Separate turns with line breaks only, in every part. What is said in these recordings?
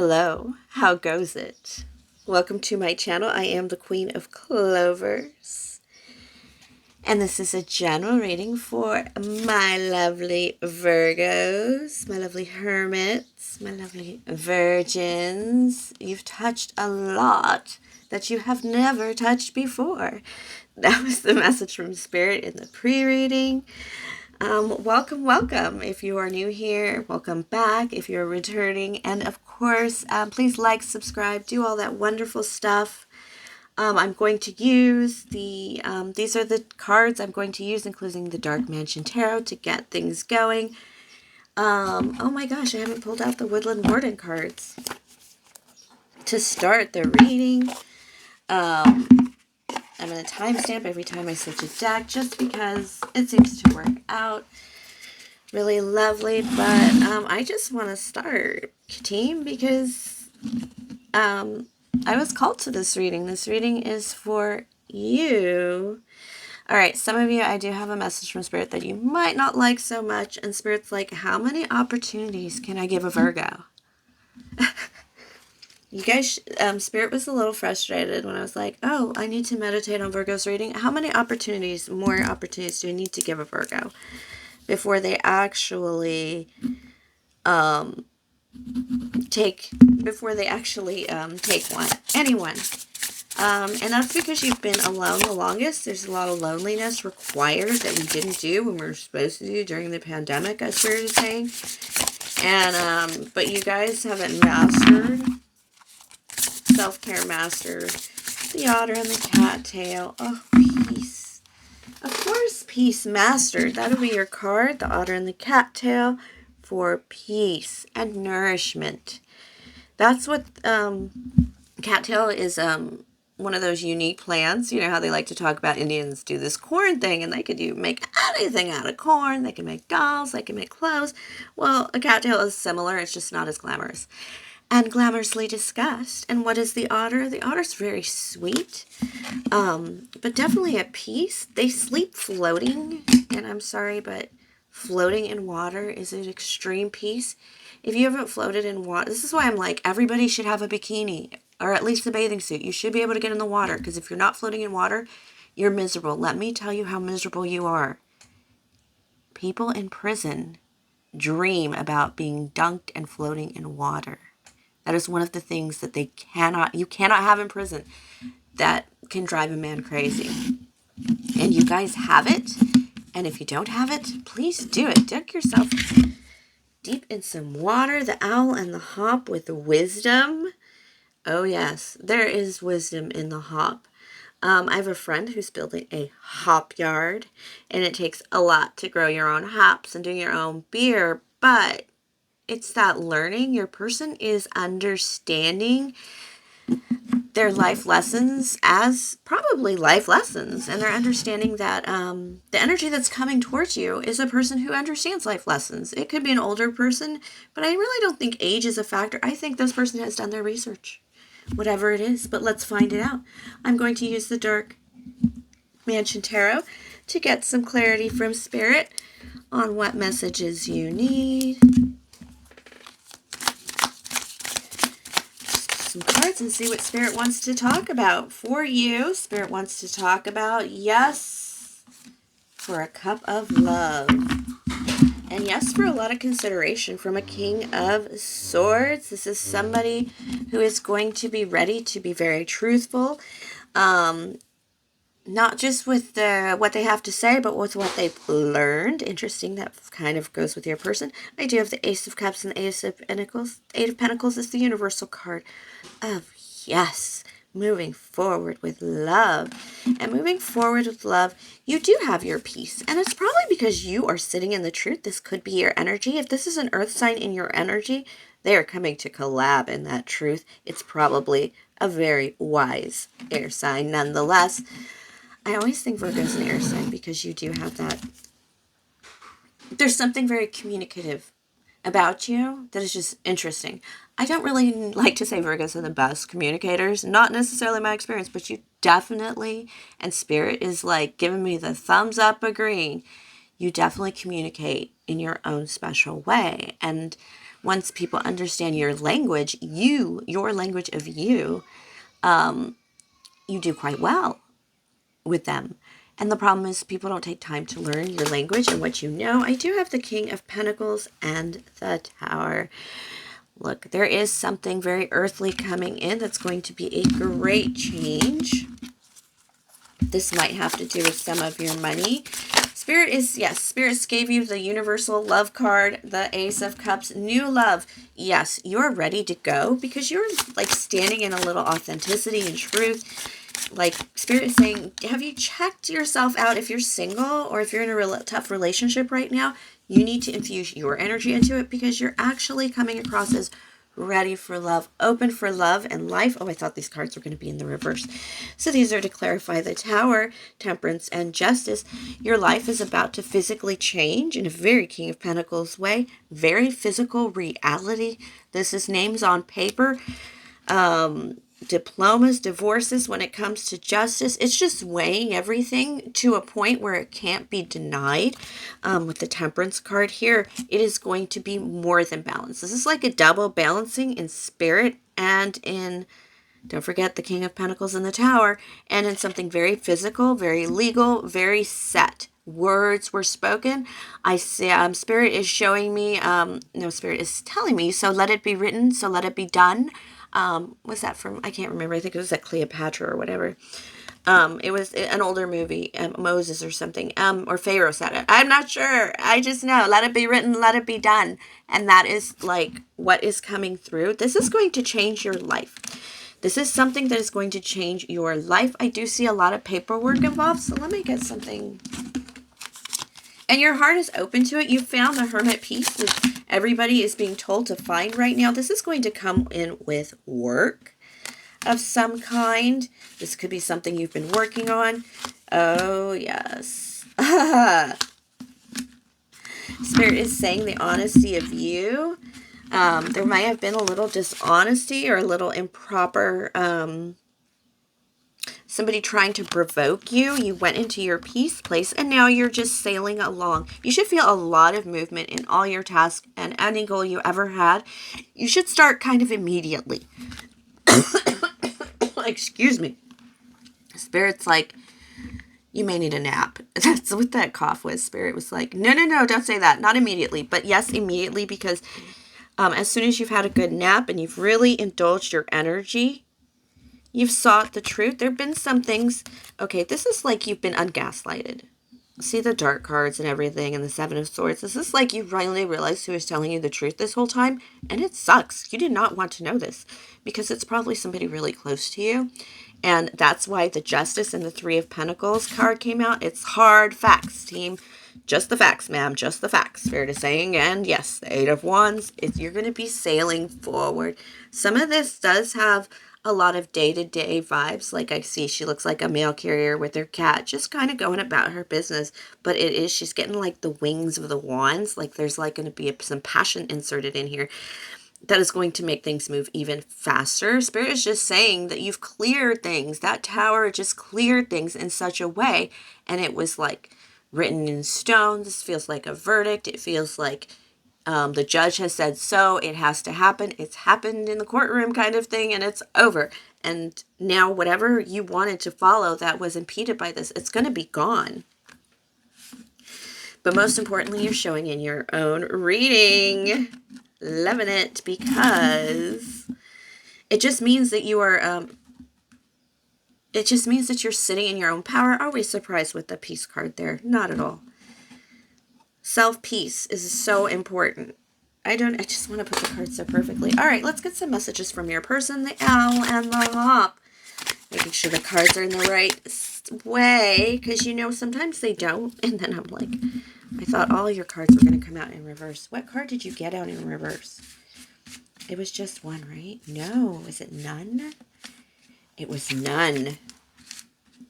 Hello, how goes it? Welcome to my channel. I am the Queen of Clovers. And this is a general reading for my lovely Virgos, my lovely hermits, my lovely virgins. You've touched a lot that you have never touched before. That was the message from Spirit in the pre-reading. Welcome. If you are new here, welcome back. If you're returning, and of course, please like, subscribe, do all that wonderful stuff. I'm going to use these are the cards I'm going to use, including the Dark Mansion Tarot, to get things going. Oh my gosh, I haven't pulled out the Woodland Warden cards to start the reading. I'm going to timestamp every time I switch a deck just because it seems to work out really lovely. But I just want to start, team, because I was called to this reading. This reading is for you. All right, some of you, I do have a message from Spirit that you might not like so much. And Spirit's like, how many opportunities can I give a Virgo? You guys, Spirit was a little frustrated when I was like, oh, I need to meditate on Virgo's reading. How many more opportunities do I need to give a Virgo before they actually take one? Anyone. And that's because you've been alone the longest. There's a lot of loneliness required that we didn't do when we were supposed to do during the pandemic, as Spirit is saying. And, but you guys haven't mastered self-care, mastered the otter and the cattail. Oh, peace. Of course, peace mastered. That'll be your card, the otter and the cattail, for peace and nourishment. That's what cattail is. One of those unique plants. You know how they like to talk about Indians do this corn thing, and they could make anything out of corn. They can make dolls, they can make clothes. Well, a cattail is similar, it's just not as glamorous and glamorously discussed. And what is the otter? The otter's very sweet, but definitely at peace. They sleep floating, and I'm sorry, but floating in water is an extreme peace. If you haven't floated in water, this is why I'm like, everybody should have a bikini, or at least a bathing suit. You should be able to get in the water, because if you're not floating in water, you're miserable. Let me tell you how miserable you are. People in prison dream about being dunked and floating in water. That is one of the things that you cannot have in prison that can drive a man crazy. And you guys have it. And if you don't have it, please do it. Dunk yourself deep in some water. The owl and the hop with wisdom. Oh yes, there is wisdom in the hop. I have a friend who's building a hop yard. And it takes a lot to grow your own hops and do your own beer. But it's that learning. Your person is understanding their life lessons as probably life lessons. And they're understanding that the energy that's coming towards you is a person who understands life lessons. It could be an older person, but I really don't think age is a factor. I think this person has done their research, whatever it is. But let's find it out. I'm going to use the Dark Mansion Tarot to get some clarity from Spirit on what messages you need. Some cards and see what Spirit wants to talk about for you. Spirit wants to talk about yes for a cup of love. And yes for a lot of consideration from a King of Swords. This is somebody who is going to be ready to be very truthful. Not just with what they have to say, but with what they've learned. Interesting, that kind of goes with your person. I do have the Ace of Cups and the Ace of Pentacles. Eight of Pentacles is the universal card of yes, moving forward with love. And moving forward with love, you do have your peace. And it's probably because you are sitting in the truth. This could be your energy. If this is an earth sign in your energy, they are coming to collab in that truth. It's probably a very wise air sign nonetheless. I always think Virgo's an air sign because you do have that. There's something very communicative about you that is just interesting. I don't really like to say Virgos are the best communicators. Not necessarily my experience, but you definitely, and Spirit is like giving me the thumbs up agreeing. You definitely communicate in your own special way. And once people understand your language, your language of you, you do quite well with them. And the problem is people don't take time to learn your language and what you know. I do have the King of Pentacles and the Tower. Look, there is something very earthly coming in that's going to be a great change. This might have to do with some of your money. Spirit is, yes, Spirits gave you the universal love card, the Ace of Cups, new love. Yes, you're ready to go because you're like standing in a little authenticity and truth. Like Spirit is saying, have you checked yourself out if you're single or if you're in a real tough relationship right now? You need to infuse your energy into it because you're actually coming across as ready for love, open for love and life. Oh, I thought these cards were going to be in the reverse. So these are to clarify the Tower, Temperance, and Justice. Your life is about to physically change in a very King of Pentacles way. Very physical reality. This is names on paper. Diplomas, divorces. When it comes to justice, it's just weighing everything to a point where it can't be denied. With the Temperance card here, it is going to be more than balanced. This is like a double balancing in spirit and in, don't forget, the King of Pentacles and the Tower, and in something very physical, very legal, very set. Words were spoken. I see Spirit is showing me, no, Spirit is telling me, so let it be written, so let it be done. Was that from, I can't remember, I think it was at Cleopatra or whatever. It was an older movie, Moses or something, or Pharaoh said it. I'm not sure. I just know, let it be written, let it be done. And that is like what is coming through. This is going to change your life. This is something that is going to change your life. I do see a lot of paperwork involved, so let me get something. And your heart is open to it. You found the Hermit piece that everybody is being told to find right now. This is going to come in with work of some kind. This could be something you've been working on. Oh, yes. Spirit is saying the honesty of you. There might have been a little dishonesty or a little improper, somebody trying to provoke you. You went into your peace place and now you're just sailing along. You should feel a lot of movement in all your tasks and any goal you ever had. You should start kind of immediately. Excuse me. Spirit's like, you may need a nap. That's what that cough was. Spirit was like, no, don't say that. Not immediately. But yes, immediately, because as soon as you've had a good nap and you've really indulged your energy, you've sought the truth. There have been some things. Okay, this is like you've been ungaslighted. See the dark cards and everything and the Seven of Swords. This is like you finally realized who was telling you the truth this whole time. And it sucks. You did not want to know this because it's probably somebody really close to you. And that's why the Justice and the Three of Pentacles card came out. It's hard facts, team. Just the facts, ma'am. Just the facts. Fair to saying. And yes, the Eight of Wands. You're going to be sailing forward. Some of this does have a lot of day-to-day vibes. Like I see, she looks like a mail carrier with her cat, just kind of going about her business. But it is, she's getting like the wings of the wands. Like there's like going to be some passion inserted in here that is going to make things move even faster. Spirit is just saying that you've cleared things. That Tower just cleared things in such a way. And it was like written in stone. This feels like a verdict. It feels like the judge has said so, it has to happen. It's happened in the courtroom kind of thing, and it's over. And now whatever you wanted to follow that was impeded by this, it's going to be gone. But most importantly, you're showing in your own reading. Loving it because it just means that you are, it just means that you're sitting in your own power. Are we surprised with the peace card there? Not at all. Self-peace is so important. I just want to put the cards so perfectly. All right, let's get some messages from your person, the Owl and the Hop. Making sure the cards are in the right way, because you know sometimes they don't. And then I'm like, I thought all your cards were going to come out in reverse. What card did you get out in reverse? It was just one, right? No, is it none? It was none.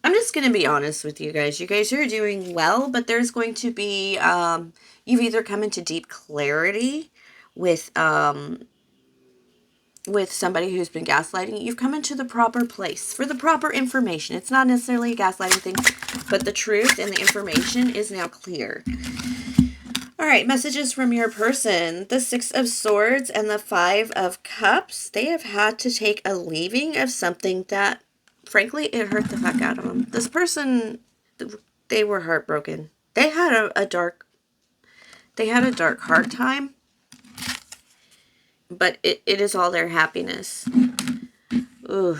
I'm just going to be honest with you guys. You guys are doing well, but there's going to be, you've either come into deep clarity with somebody who's been gaslighting. You've come into the proper place for the proper information. It's not necessarily a gaslighting thing, but the truth and the information is now clear. All right, messages from your person. The Six of Swords and the Five of Cups. They have had to take a leaving of something that, frankly, it hurt the heck out of them. This person, they were heartbroken. They had a dark hard time, but it is all their happiness. Ooh.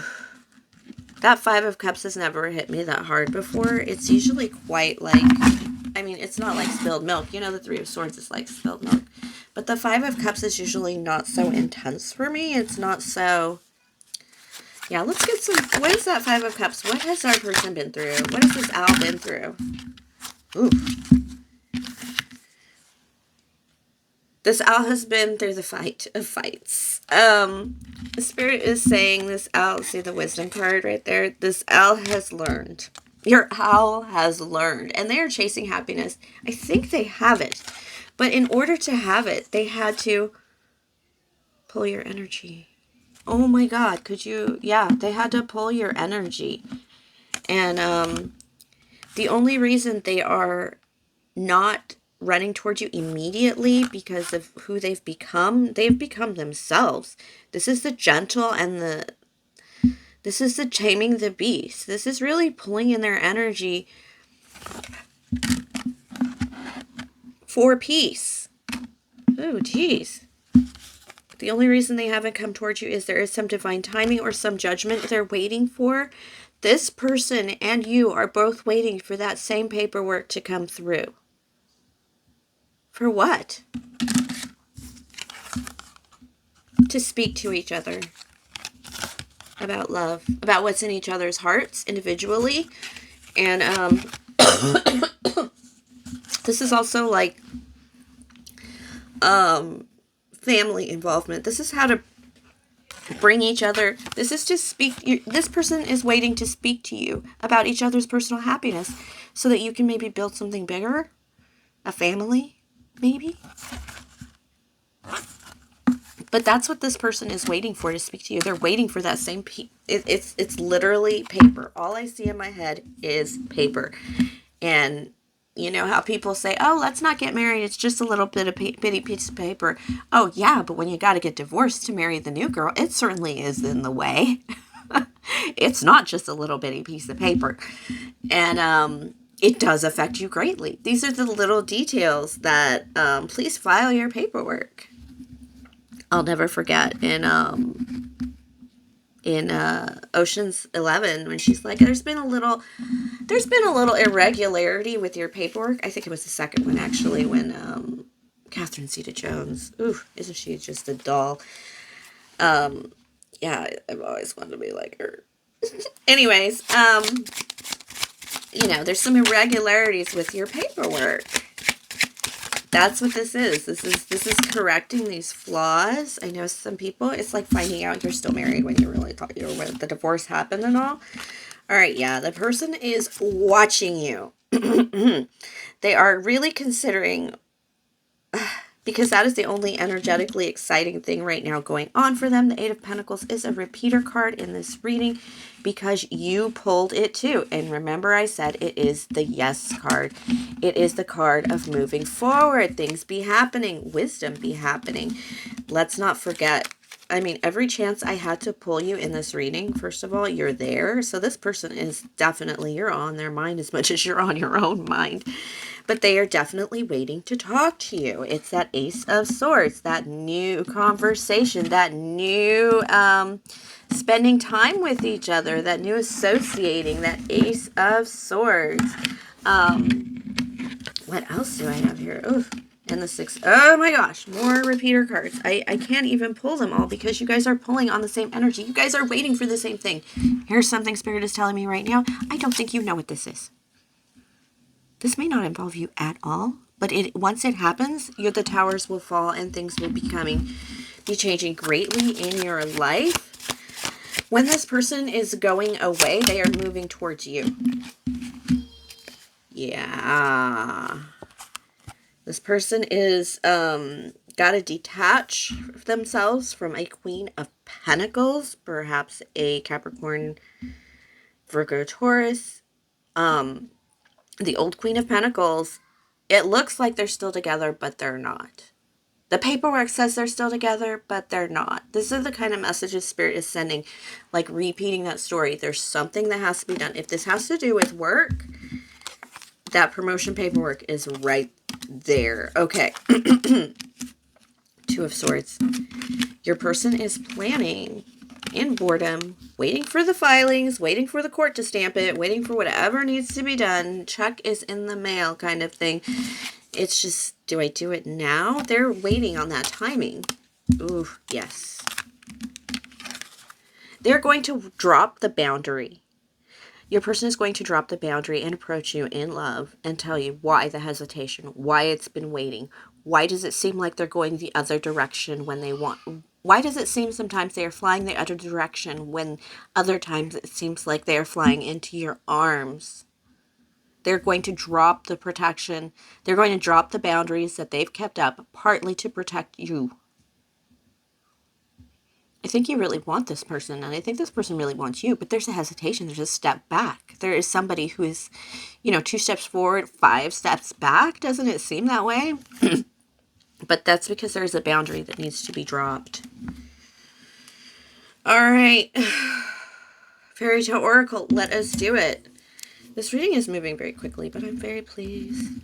That Five of Cups has never hit me that hard before. It's usually quite like, I mean, it's not like spilled milk. You know, the Three of Swords is like spilled milk. But the Five of Cups is usually not so intense for me. It's not so... Yeah, let's get some... What is that Five of Cups? What has our person been through? What has this owl been through? Ooh. This owl has been through the fight of fights. The Spirit is saying this owl, see the wisdom card right there? This owl has learned. Your owl has learned. And they are chasing happiness. I think they have it. But in order to have it, they had to pull your energy. Oh my God, could you? Yeah, they had to pull your energy. And the only reason they are not running towards you immediately because of who they've become themselves. This is the gentle and this is the taming the beast. This is really pulling in their energy for peace. Oh, geez. The only reason they haven't come towards you is there is some divine timing or some judgment they're waiting for. This person and you are both waiting for that same paperwork to come through. For what? To speak to each other about love, about what's in each other's hearts individually. And this is also like family involvement. This is how to bring each other. This is to speak. This person is waiting to speak to you about each other's personal happiness so that you can maybe build something bigger, a family. Maybe. But that's what this person is waiting for, to speak to you. They're waiting for that same it's literally paper. All I see in my head is paper. And you know how people say, oh, let's not get married. It's just a little bit of bitty piece of paper. Oh, yeah, but when you got to get divorced to marry the new girl, it certainly is in the way. It's not just a little bitty piece of paper. And, it does affect you greatly. These are the little details that, please file your paperwork. I'll never forget in Ocean's 11 when she's like, there's been a little irregularity with your paperwork. I think it was the second one actually when Catherine Zeta-Jones. Ooh, isn't she just a doll? Yeah, I've always wanted to be like her. Anyways, you know, there's some irregularities with your paperwork. That's what this is. This is correcting these flaws. I know some people, it's like finding out you're still married when you really thought you were when the divorce happened and all. All right, yeah, the person is watching you. They are really considering, because that is the only energetically exciting thing right now going on for them. The Eight of Pentacles is a repeater card in this reading because you pulled it too. And remember I said it is the yes card. It is the card of moving forward. Things be happening. Wisdom be happening. Let's not forget. I mean, every chance I had to pull you in this reading, first of all, you're there. So this person is definitely, you're on their mind as much as you're on your own mind. But they are definitely waiting to talk to you. It's that Ace of Swords, that new conversation, that new spending time with each other, that new associating, that Ace of Swords. What else do I have here? Oof. And the Six. Oh my gosh, more repeater cards. I can't even pull them all because you guys are pulling on the same energy. You guys are waiting for the same thing. Here's something Spirit is telling me right now. I don't think you know what this is. This may not involve you at all, but once it happens, the towers will fall and things will be changing greatly in your life. When this person is going away, they are moving towards you. Yeah. This person is got to detach themselves from a Queen of Pentacles, perhaps a Capricorn, Virgo, Taurus. The old Queen of Pentacles It looks like they're still together, but they're not. The paperwork says they're still together, but they're not. This is the kind of messages Spirit is sending, like repeating that story. There's something that has to be done. If this has to do with work, that promotion paperwork is right there. Okay. Two of Swords. Your person is planning in boredom, waiting for the filings, waiting for the court to stamp it, waiting for whatever needs to be done. Check is in the mail kind of thing. It's just, do I do it now? They're waiting on that timing. Ooh, yes. They're going to drop the boundary. Your person is going to drop the boundary and approach you in love and tell you why the hesitation, why it's been waiting. Why does it seem like they're going the other direction when they want? Why does it seem sometimes they are flying the other direction when other times it seems like they are flying into your arms? They're going to drop the protection. They're going to drop the boundaries that they've kept up, partly to protect you. I think you really want this person, and I think this person really wants you, but there's a hesitation. There's a step back. There is somebody who is, 2 steps forward, 5 steps back. Doesn't it seem that way? But that's because there's a boundary that needs to be dropped. All right. Fairytale Oracle, let us do it. This reading is moving very quickly, but I'm very pleased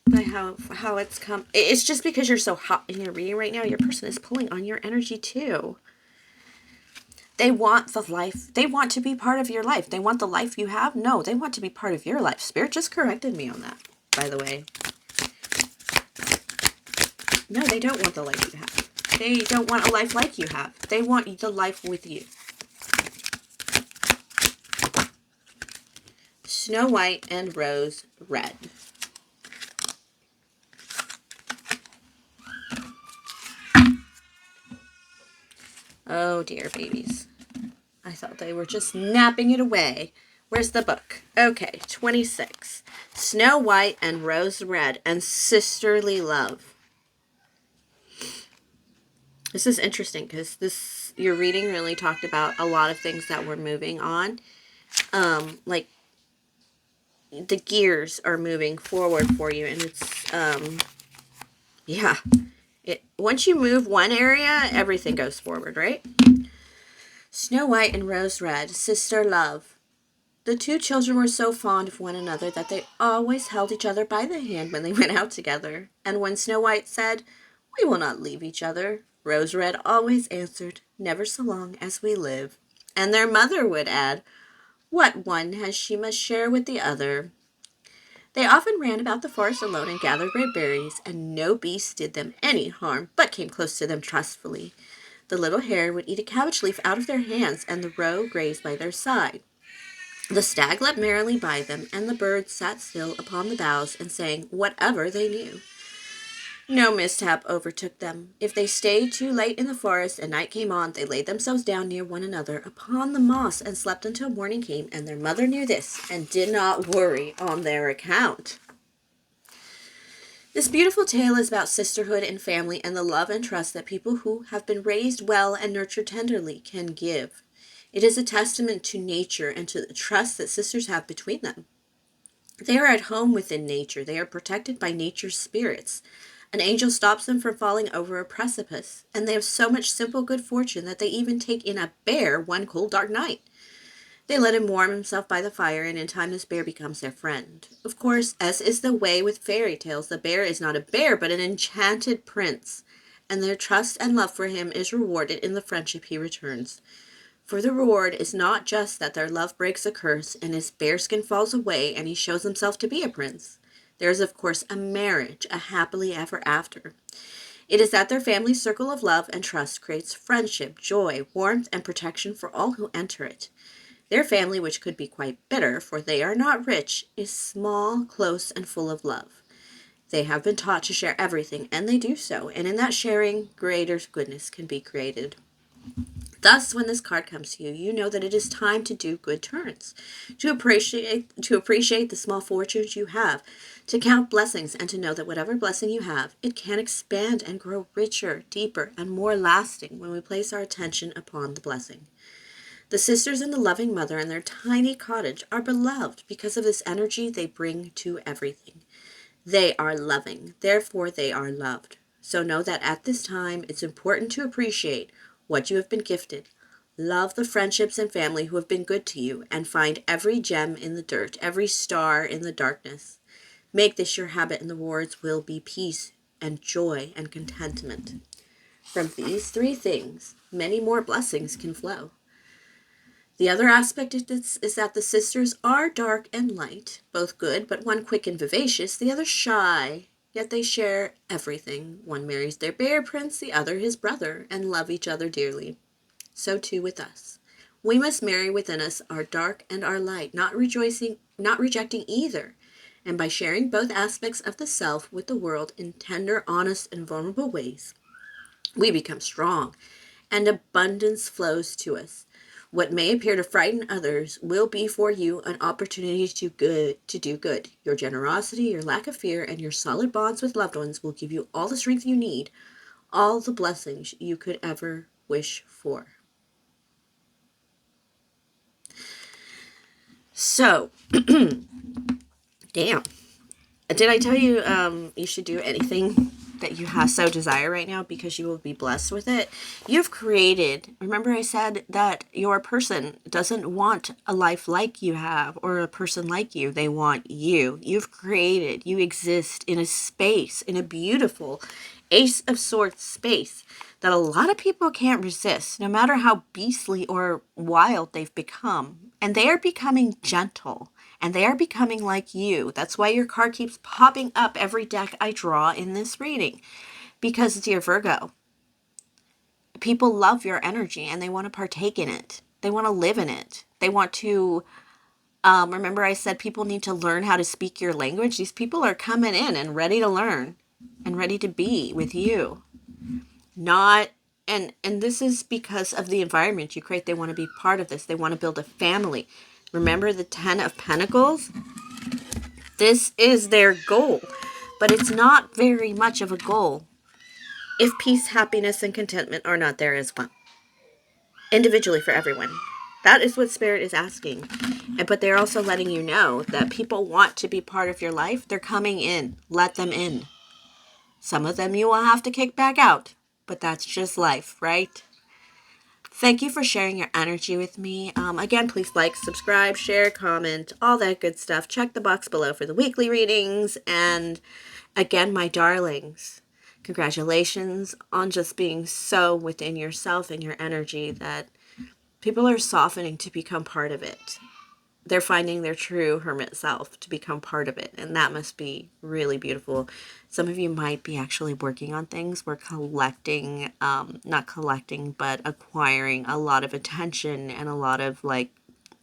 by how it's come. It's just because you're so hot in your reading right now, your person is pulling on your energy too. They want the life. They want to be part of your life. They want the life you have. No, they want to be part of your life. Spirit just corrected me on that, by the way. No, they don't want the life you have. They don't want a life like you have. They want the life with you. Snow White and Rose Red. Oh dear, babies. I thought they were just napping it away. Where's the book? Okay, 26. Snow White and Rose Red and Sisterly Love. This is interesting because your reading really talked about a lot of things that were moving on. Like the gears are moving forward for you, and it's yeah. Once you move one area, everything goes forward, right? Snow White and Rose Red, sister love. The two children were so fond of one another that they always held each other by the hand when they went out together. And when Snow White said, "We will not leave each other," Rose Red always answered, "Never so long as we live." And their mother would add, "What one has she must share with the other." They often ran about the forest alone and gathered red berries, and no beast did them any harm, but came close to them trustfully. The little hare would eat a cabbage leaf out of their hands, and the roe grazed by their side. The stag leapt merrily by them, and the birds sat still upon the boughs and sang whatever they knew. No mishap overtook them. If they stayed too late in the forest and night came on, they laid themselves down near one another upon the moss and slept until morning came, and their mother knew this and did not worry on their account. This beautiful tale is about sisterhood and family and the love and trust that people who have been raised well and nurtured tenderly can give. It is a testament to nature and to the trust that sisters have between them. They are at home within nature. They are protected by nature's spirits. An angel stops them from falling over a precipice, and they have so much simple good fortune that they even take in a bear one cold dark night. They let him warm himself by the fire, and in time this bear becomes their friend. Of course, as is the way with fairy tales, the bear is not a bear, but an enchanted prince, and their trust and love for him is rewarded in the friendship he returns. For the reward is not just that their love breaks a curse, and his bearskin falls away, and he shows himself to be a prince. There is, of course, a marriage, a happily ever after. It is that their family circle of love and trust creates friendship, joy, warmth, and protection for all who enter it. Their family, which could be quite bitter, for they are not rich, is small, close, and full of love. They have been taught to share everything, and they do so, and in that sharing, greater goodness can be created. Thus, when this card comes to you, you know that it is time to do good turns, to appreciate the small fortunes you have, to count blessings, and to know that whatever blessing you have, it can expand and grow richer, deeper, and more lasting when we place our attention upon the blessing. The sisters and the loving mother in their tiny cottage are beloved because of this energy they bring to everything. They are loving, therefore they are loved. So know that at this time, it's important to appreciate what you have been gifted. Love the friendships and family who have been good to you, and find every gem in the dirt, every star in the darkness. Make this your habit, and the rewards will be peace and joy and contentment. From these three things, many more blessings can flow. The other aspect of this is that the sisters are dark and light, both good, but one quick and vivacious, the other shy. Yet they share everything. One marries their bear prince, the other his brother, and love each other dearly. So too with us. We must marry within us our dark and our light, not rejecting either. And by sharing both aspects of the self with the world in tender, honest, and vulnerable ways, we become strong, and abundance flows to us. What may appear to frighten others will be for you an opportunity to do good. Your generosity, your lack of fear, and your solid bonds with loved ones will give you all the strength you need, all the blessings you could ever wish for. So, damn. Did I tell you you should do anything that you have so desire right now because you will be blessed with it? You've created, remember I said that your person doesn't want a life like you have or a person like you. They want you. You've created, you exist in a space, in a beautiful Ace of Swords space that a lot of people can't resist, no matter how beastly or wild they've become. And they are becoming gentle. And they are becoming like you. That's why your card keeps popping up every deck I draw in this reading. Because, dear Virgo, people love your energy and they want to partake in it. They want to live in it. They want to, remember I said people need to learn how to speak your language? These people are coming in and ready to learn and ready to be with you. Not, and this is because of the environment you create. They want to be part of this. They want to build a family. Remember the 10 of Pentacles? This is their goal, but it's not very much of a goal if peace, happiness, and contentment are not there as well. Individually for everyone. That is what Spirit is asking. But they're also letting you know that people want to be part of your life. They're coming in. Let them in. Some of them you will have to kick back out, but that's just life, right? Thank you for sharing your energy with me. Again, please like, subscribe, share, comment, all that good stuff. Check the box below for the weekly readings. And again, my darlings, congratulations on just being so within yourself and your energy that people are softening to become part of it. They're finding their true hermit self to become part of it. And that must be really beautiful. Some of you might be actually working on things. We're collecting, not collecting, but acquiring a lot of attention and a lot of like,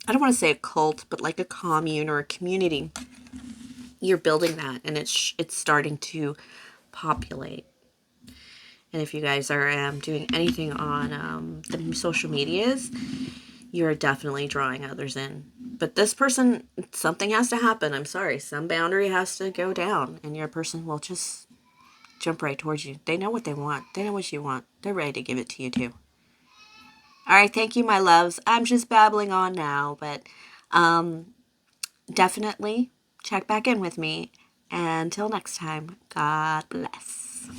I don't want to say a cult, but like a commune or a community. You're building that and it's starting to populate. And if you guys are doing anything on the social medias, you're definitely drawing others in. But this person, something has to happen. I'm sorry. Some boundary has to go down. And your person will just jump right towards you. They know what they want. They know what you want. They're ready to give it to you too. All right. Thank you, my loves. I'm just babbling on now. But definitely check back in with me. And until next time, God bless.